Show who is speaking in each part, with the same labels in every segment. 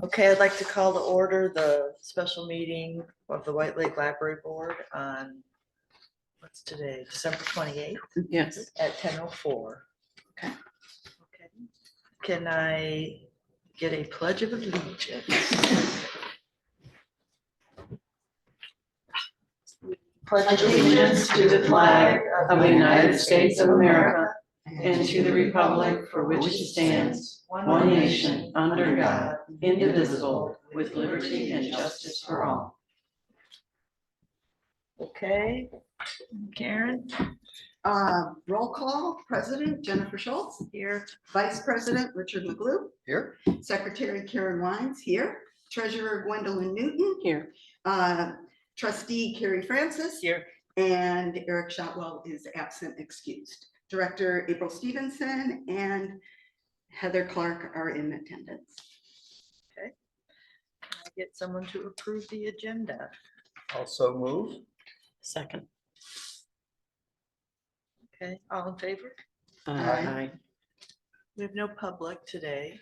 Speaker 1: Okay, I'd like to call to order the special meeting of the White Lake Library Board on, what's today, December 28th
Speaker 2: Yes.
Speaker 1: at 10:04.
Speaker 2: Okay.
Speaker 1: Okay. Can I get a pledge of allegiance?
Speaker 2: Pledge allegiance to the flag of the United States of America and to the republic for which it stands, one nation, under God, indivisible, with liberty and justice for all.
Speaker 1: Okay, Karen,
Speaker 3: Roll call, President Jennifer Schultz,
Speaker 1: here.
Speaker 3: Vice President Richard McGlue,
Speaker 4: Here.
Speaker 3: Secretary Karen Wines here, Treasurer Gwendolyn Newton,
Speaker 2: Here.
Speaker 3: Trustee Carrie Francis,
Speaker 1: Here.
Speaker 3: and Eric Shotwell is absent excused. Director April Stevenson and Heather Clark are in attendance.
Speaker 1: Can I get someone to approve the agenda?
Speaker 4: Also move.
Speaker 2: Second.
Speaker 1: Okay, all in favor?
Speaker 2: Aye.
Speaker 1: We have no public today,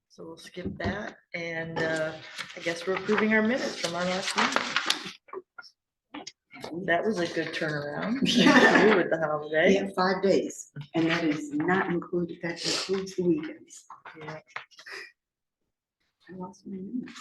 Speaker 1: so we'll skip that. And I guess we're approving our minutes from our last meeting. That was a good turnaround.
Speaker 3: Yeah.
Speaker 1: With the
Speaker 3: We
Speaker 1: holiday.
Speaker 3: have 5 days, and that is not included, that includes the weekends.
Speaker 1: Yeah.
Speaker 3: I lost my minutes.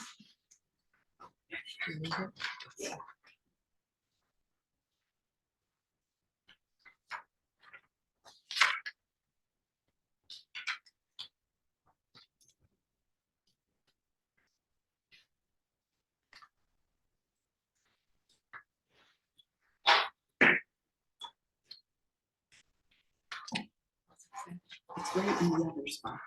Speaker 3: It's right in the other spot.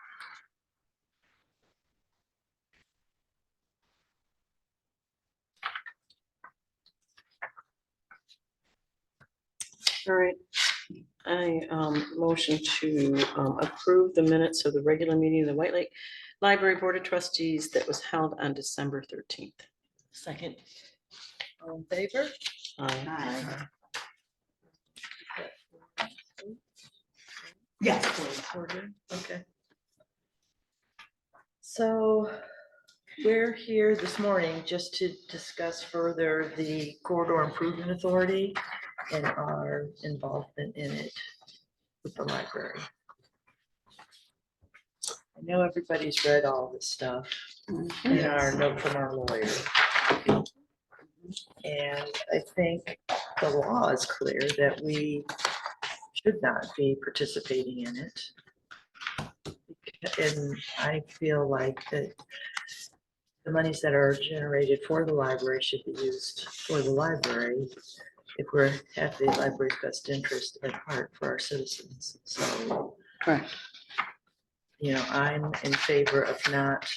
Speaker 2: All right. I motion to approve the minutes of the regular meeting of the White Lake Library Board of Trustees that was held on December 13th.
Speaker 1: Second. All in favor?
Speaker 3: Aye. Yes, please.
Speaker 1: We're good? Okay. So we're here this morning just to discuss further the Corridor Improvement Authority and our involvement in it with the library. I know everybody's read all this stuff in our note from our lawyer. And I think the law is clear that we should not be participating in it. And I feel like that the monies that are generated for the library should be used for the library if we're at the library's best interest at heart for our citizens. So,
Speaker 2: Correct.
Speaker 1: you know, I'm in favor of not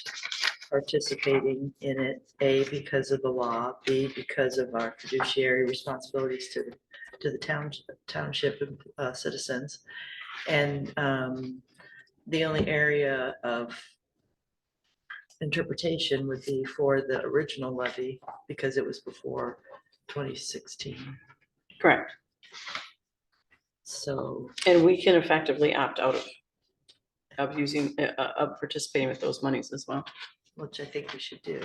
Speaker 1: participating in it, A, because of the law, B, because of our fiduciary responsibilities to the township citizens. And the only area of interpretation would be for the original levy because it was before 2016.
Speaker 2: Correct.
Speaker 1: So,
Speaker 2: And we can effectively opt out of using, of participating with those monies as well.
Speaker 1: which I think we should do.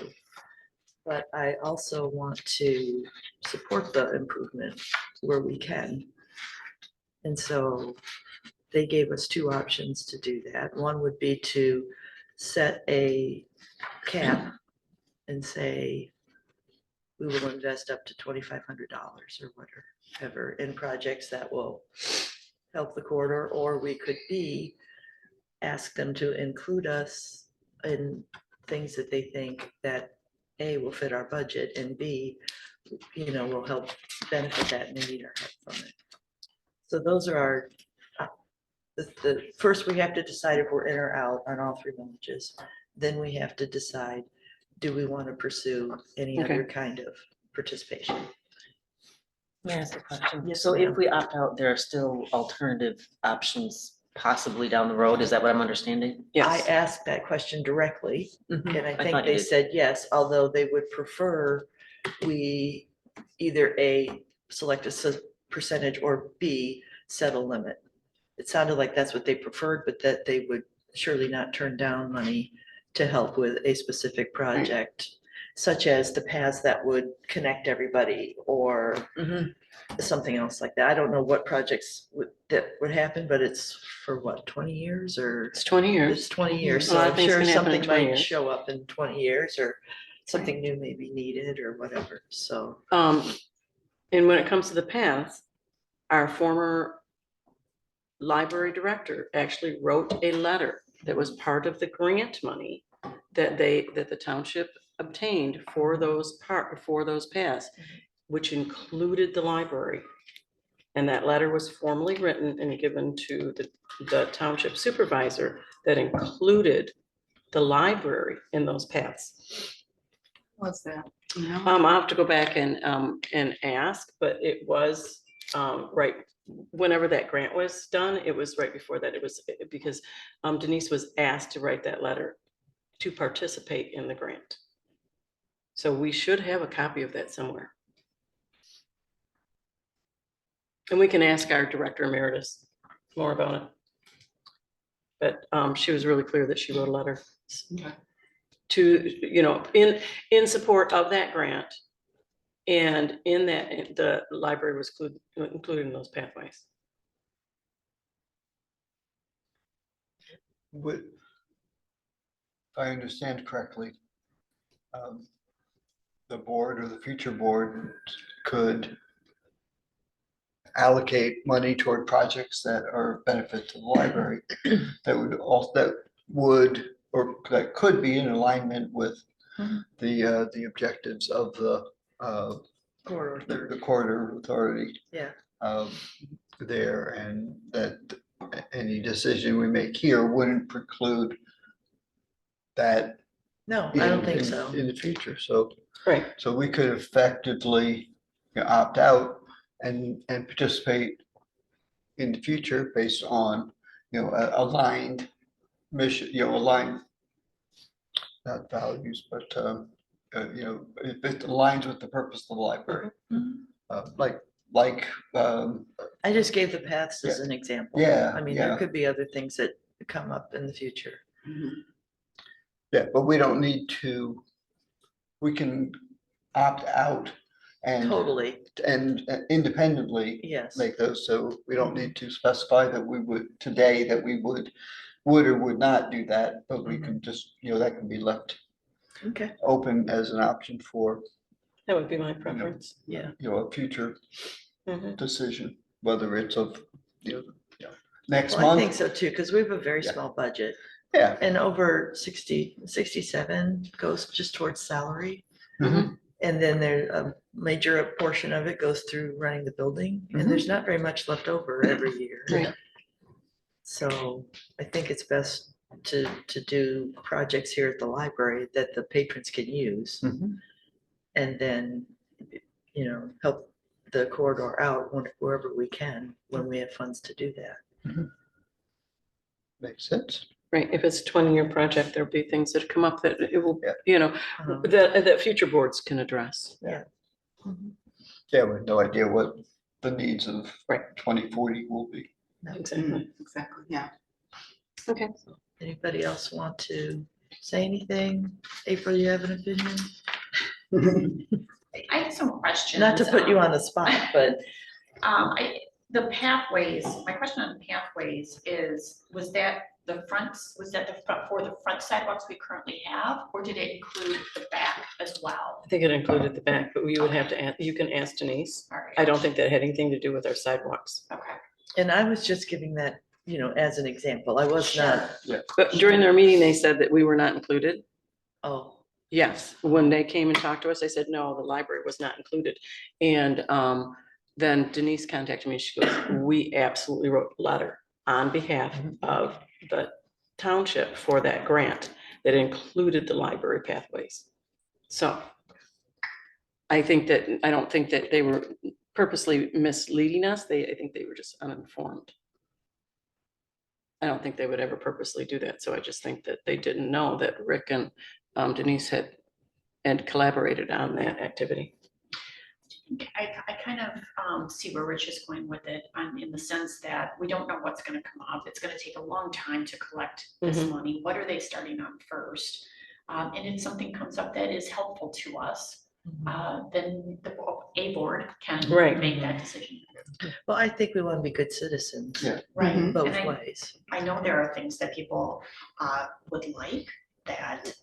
Speaker 1: But I also want to support the improvement where we can. And so they gave us two options to do that. One would be to set a cap and say, we will invest up to $2,500 or whatever in projects that will help the corridor, or we could ask them to include us in things that they think that A, will fit our budget, and B, will help benefit that and they need our help from it. So those are our, the first we have to decide if we're in or out on all three villages. Then we have to decide, do we want to pursue any other kind of participation?
Speaker 5: May I ask a question?
Speaker 1: Yes,
Speaker 5: So
Speaker 1: ma'am.
Speaker 5: if we opt out, there are still alternative options possibly down the road. Is that what I'm understanding?
Speaker 1: I
Speaker 2: Yes.
Speaker 1: asked that question directly, and I
Speaker 5: I
Speaker 1: think
Speaker 5: thought you
Speaker 1: they
Speaker 5: did.
Speaker 1: said yes, although they would prefer we either A, select a percentage, or B, set a limit. It sounded like that's what they preferred, but that they would surely not turn down money to help with a specific project, such as the paths that would connect everybody or something else like that. I don't know what projects that would happen, but it's for what, 20 years or?
Speaker 2: It's 20 years.
Speaker 1: It's 20 years,
Speaker 2: A
Speaker 1: so
Speaker 2: lot of
Speaker 1: I'm
Speaker 2: things
Speaker 1: sure
Speaker 2: can happen in
Speaker 1: something
Speaker 2: 20
Speaker 1: might
Speaker 2: years.
Speaker 1: show up in 20 years or something new may be needed or whatever, so.
Speaker 2: And when it comes to the paths, our former library director actually wrote a letter that was part of the grant money that the township obtained for those paths, which included the library. And that letter was formally written and given to the township supervisor that included the library in those paths.
Speaker 3: What's that? You know?
Speaker 2: I'll have to go back and ask, but it was, right, whenever that grant was done, it was right before that. It was because Denise was asked to write that letter to participate in the grant. So we should have a copy of that somewhere. And we can ask our director emeritus more about it. But she was really clear that she wrote a letter to, you know, in support of that grant. And in that, the library was included in those pathways.
Speaker 4: Would, if I understand correctly, the board or the future board could allocate money toward projects that are benefit to the library that that could be in alignment with the objectives of the corridor authority.
Speaker 1: Yeah.
Speaker 4: There, and that any decision we make here wouldn't preclude that.
Speaker 1: No, I don't think so.
Speaker 4: In the future, so.
Speaker 2: Right.
Speaker 4: So we could effectively opt out and participate in the future based on, aligned mission, aligned, not values, but, it aligns with the purpose of the library.
Speaker 1: I just gave the paths as an example.
Speaker 4: Yeah,
Speaker 1: I mean,
Speaker 4: yeah.
Speaker 1: there could be other things that come up in the future.
Speaker 4: Yeah, but we don't need to, we can opt out and.
Speaker 1: Totally,
Speaker 4: And independently.
Speaker 1: yes.
Speaker 4: Make those, so we don't need to specify that we would, today, that we would or would not do that, but we can just, that can be left
Speaker 1: Okay,
Speaker 4: open as an option for,
Speaker 2: That would be my preference.
Speaker 1: yeah.
Speaker 4: a future
Speaker 2: Mhm.
Speaker 4: decision, whether it's of, next
Speaker 1: Well, I think
Speaker 4: month.
Speaker 1: so too, because we have a very
Speaker 4: Yeah.
Speaker 1: small budget
Speaker 4: Yeah.
Speaker 1: and over 67 goes just towards salary.
Speaker 4: Mhm.
Speaker 1: And then there, a major portion of it goes through running the building and there's not very much left over every year.
Speaker 2: Right.
Speaker 1: So I think it's best to do projects here at the library that the patrons can use.
Speaker 4: Mhm.
Speaker 1: And then, help the corridor out wherever we can, when we have funds to do that.
Speaker 4: Makes sense.
Speaker 2: Right, if it's a 20-year project, there'll be things that come up that it will,
Speaker 4: Yeah.
Speaker 2: that future boards can address.
Speaker 4: Yeah, we have no idea what the needs of
Speaker 2: Right.
Speaker 4: 2040 will be.
Speaker 2: Exactly.
Speaker 3: Exactly, yeah.
Speaker 2: Okay.
Speaker 1: Anybody else want to say anything? April, you have an opinion?
Speaker 6: I have some questions.
Speaker 1: Not to put you on the spot, but
Speaker 6: The pathways, my question on the pathways is, was that the front for the front sidewalks we currently have, or did it include the back as well?
Speaker 2: I think it included the back, but you would have to, you can ask Denise.
Speaker 6: All right.
Speaker 2: I don't think that had anything to do with our sidewalks.
Speaker 6: Okay.
Speaker 1: and I was just giving that, as an example. I was not,
Speaker 2: But during their meeting, they said that we were not included.
Speaker 1: oh,
Speaker 2: Yes, when they came and talked to us, they said, no, the library was not included. And then Denise contacted me, she goes, we absolutely wrote a letter on behalf of the township for that grant that included the library pathways. So I don't think that they were purposely misleading us. I think they were just uninformed. I don't think they would ever purposely do that. So I just think that they didn't know that Rick and Denise had collaborated on that activity.
Speaker 6: I kind of see where Rich is going with it, in the sense that we don't know what's gonna come up. It's gonna take a long time to collect this
Speaker 2: Mhm.
Speaker 6: money. What are they starting on first? And if something comes up that is helpful to us, then a board can
Speaker 2: Right.
Speaker 6: make that decision.
Speaker 1: Well, I think we want to be good citizens.
Speaker 4: Yeah.
Speaker 6: Right.
Speaker 3: Mhm.
Speaker 6: And
Speaker 1: Both
Speaker 6: I-
Speaker 1: ways.
Speaker 6: I know there are things that people would like that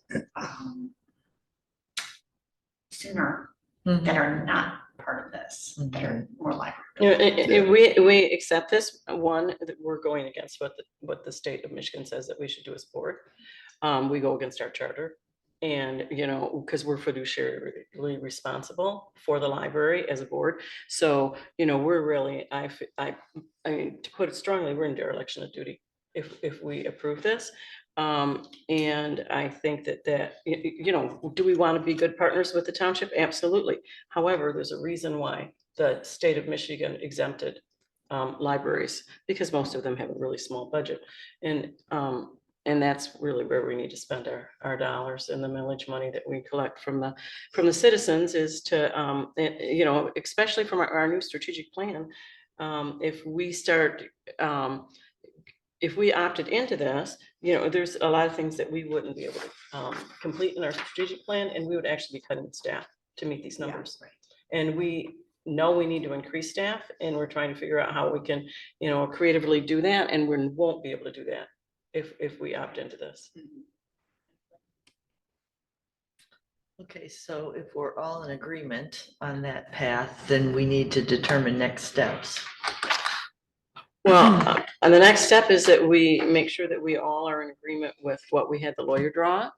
Speaker 6: sooner, that are not part of this, that are more library.
Speaker 2: You know, and we accept this, one, that we're going against what the state of Michigan says that we should do as a board. We go against our charter. And, you know, because we're fiduciarily responsible for the library as a board. So, you know, we're really, I mean, to put it strongly, we're in dereliction of duty if we approve this. And I think you know, do we want to be good partners with the township? Absolutely. However, there's a reason why the state of Michigan exempted libraries, because most of them have a really small budget. And that's really where we need to spend our dollars, and the millage money that we collect from the citizens is to, you know, especially from our new strategic plan. If we start, if we opted into this, you know, there's a lot of things that we wouldn't be able to complete in our strategic plan, and we would actually be cutting staff to meet these numbers. And we know we need to increase staff, and we're trying to figure out how we can, you know, creatively do that, and we won't be able to do that if we opt into this.
Speaker 1: Okay, so if we're all in agreement on that path, then we need to determine next steps.
Speaker 2: Well, and the next step is that we make sure that we all are in agreement with what we had the lawyer draw up.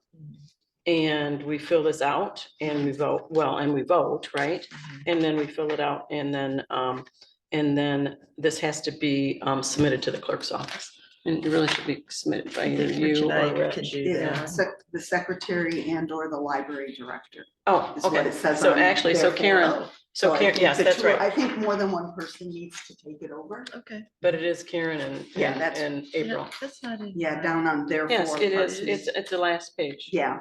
Speaker 2: And we fill this out and we vote, right? And then we fill it out, and then this has to be submitted to the clerk's office. And it really should be submitted by either
Speaker 1: Rich
Speaker 2: you
Speaker 1: and I
Speaker 2: or
Speaker 1: can
Speaker 2: Rich.
Speaker 1: do
Speaker 3: Yeah,
Speaker 1: that.
Speaker 3: the secretary and or the library director.
Speaker 2: Oh,
Speaker 3: is what
Speaker 2: okay.
Speaker 3: it says
Speaker 2: So
Speaker 3: on
Speaker 2: actually, so
Speaker 3: their
Speaker 2: Karen,
Speaker 3: form.
Speaker 2: so
Speaker 3: I
Speaker 2: Karen,
Speaker 3: think
Speaker 2: yes,
Speaker 3: the
Speaker 2: that's
Speaker 3: two-
Speaker 2: right.
Speaker 3: I think more than one person needs to take it over.
Speaker 1: Okay.
Speaker 2: But it is Karen
Speaker 3: Yeah, that's-
Speaker 2: and April.
Speaker 1: Yeah, that's not in.
Speaker 3: Yeah, down on their.
Speaker 2: Yes,
Speaker 3: four
Speaker 2: it is.
Speaker 3: parts.
Speaker 2: It's the last page.
Speaker 3: Yeah.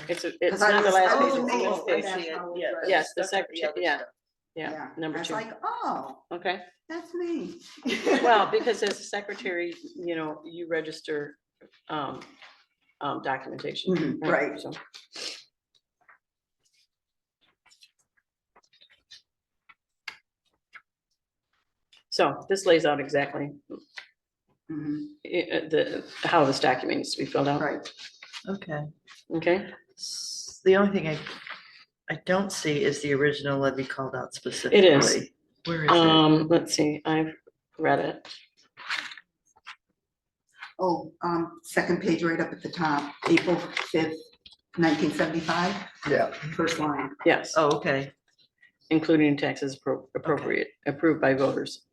Speaker 2: It's
Speaker 3: I
Speaker 2: not the
Speaker 3: was-
Speaker 2: last
Speaker 3: I was
Speaker 2: page, it's the
Speaker 3: amazed
Speaker 2: last
Speaker 3: by
Speaker 2: page.
Speaker 3: that.
Speaker 1: I see it,
Speaker 3: how it
Speaker 1: yeah.
Speaker 3: was.
Speaker 2: Yes, the
Speaker 1: Stuff on
Speaker 2: secretary,
Speaker 1: other
Speaker 2: yeah.
Speaker 1: stuff.
Speaker 2: Yeah,
Speaker 3: I
Speaker 2: number
Speaker 3: was
Speaker 2: 2.
Speaker 3: like, oh,
Speaker 2: Okay.
Speaker 3: that's me.
Speaker 2: Well, because as a secretary, you know, you register documentation.
Speaker 3: Mhm, right.
Speaker 2: So. So this lays out exactly
Speaker 3: Mhm,
Speaker 2: how this document needs to be filled out.
Speaker 3: right.
Speaker 1: Okay.
Speaker 2: Okay,
Speaker 1: The only thing I don't see is the original levy called out specifically.
Speaker 2: It is.
Speaker 1: Where is it?
Speaker 2: let's see, I've read it.
Speaker 3: Oh, second page right up at the top, April 5th, 1975,
Speaker 4: Yeah,
Speaker 3: first line.
Speaker 2: Yes,
Speaker 1: Oh, okay.
Speaker 2: including taxes appropriate, approved by voters.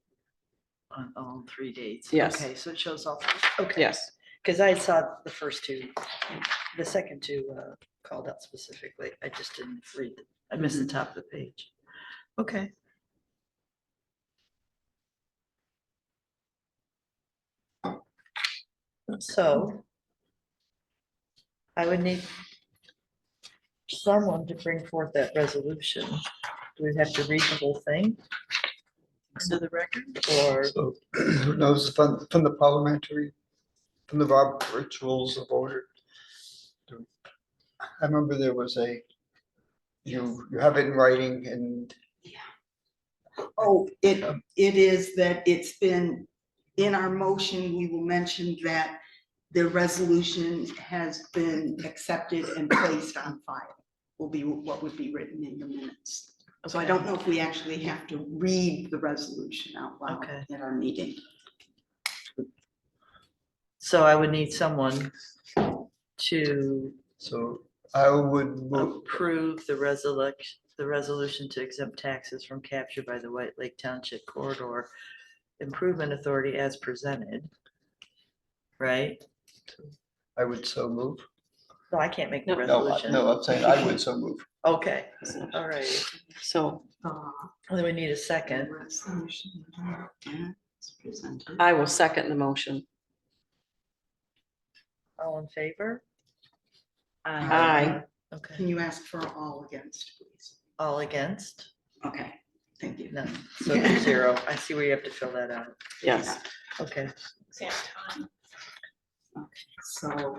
Speaker 1: On all 3 dates.
Speaker 2: Yes.
Speaker 1: Okay, so it shows all. Okay.
Speaker 2: Yes,
Speaker 1: Because I saw the first two, the second two called out specifically. I just didn't read it. I missed the top of the page. Okay. So I would need someone to bring forth that resolution. Do we have to read the whole thing into the record, or?
Speaker 4: so who knows from the parliamentary, from the Robert's Rules of Order? I remember there was you have it in writing and
Speaker 3: Oh, it is that it's been, in our motion, we will mention that the resolution has been accepted and placed on file, will be what would be written in the minutes. So I don't know if we actually have to read the resolution out loud
Speaker 1: Okay.
Speaker 3: at our meeting.
Speaker 1: So I would need someone to
Speaker 4: so I would move,
Speaker 1: approve the resolution to exempt taxes from capture by the White Lake Township Corridor Improvement Authority as presented. Right?
Speaker 4: I would so move.
Speaker 1: No, I can't make the
Speaker 2: No,
Speaker 1: resolution.
Speaker 4: No, I'm saying I would so move.
Speaker 1: Okay, all right.
Speaker 2: so
Speaker 1: Then we need a second.
Speaker 3: Resolution as presented.
Speaker 2: I will second the motion.
Speaker 1: All in favor?
Speaker 2: Aye.
Speaker 1: Okay.
Speaker 3: Can you ask for all against, please?
Speaker 1: All against?
Speaker 3: Okay, thank you.
Speaker 1: No, so there's 0. I see where you have to fill that out.
Speaker 2: Yes.
Speaker 1: Okay.
Speaker 6: Exact time.
Speaker 3: So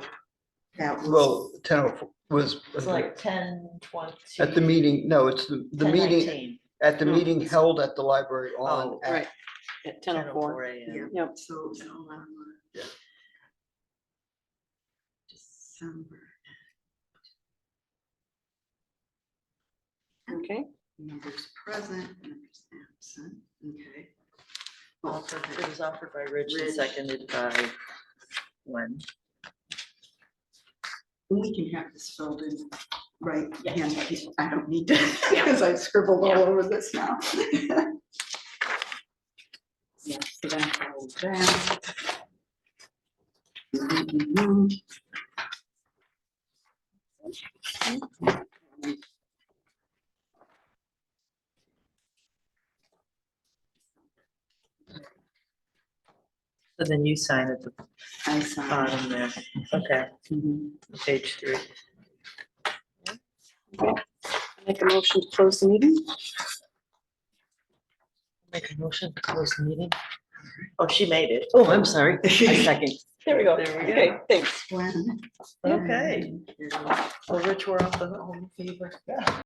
Speaker 3: that was.
Speaker 4: Well, 10 was.
Speaker 1: It's like 10:20.
Speaker 4: At the meeting, no, it's the meeting, at the
Speaker 2: No,
Speaker 4: meeting
Speaker 2: it's-
Speaker 4: held at the library on.
Speaker 1: Oh,
Speaker 2: Right. At 10:04.
Speaker 1: AM.
Speaker 2: Yep.
Speaker 3: So. December,
Speaker 2: Okay.
Speaker 3: members present, members absent, okay.
Speaker 1: It was offered by Rich and
Speaker 3: Rich.
Speaker 1: seconded by Gwen.
Speaker 3: We can have this filled in, right?
Speaker 6: Yeah.
Speaker 3: hand. I don't need to, because I scribbled all over this now. Yeah, so that's all that. Mhm.
Speaker 1: So then you sign at the
Speaker 3: I signed.
Speaker 1: bottom there. Okay,
Speaker 3: Mhm.
Speaker 1: page 3.
Speaker 2: Make a motion to close the meeting?
Speaker 5: Make a motion to close the meeting.
Speaker 1: Oh, she made it.
Speaker 5: Oh, I'm sorry. I second.
Speaker 2: There we go.
Speaker 1: There we go.
Speaker 2: Okay, thanks.
Speaker 3: Gwen.
Speaker 1: Okay.
Speaker 3: And-
Speaker 1: Well, Rich, we're off the hook.
Speaker 3: All in favor?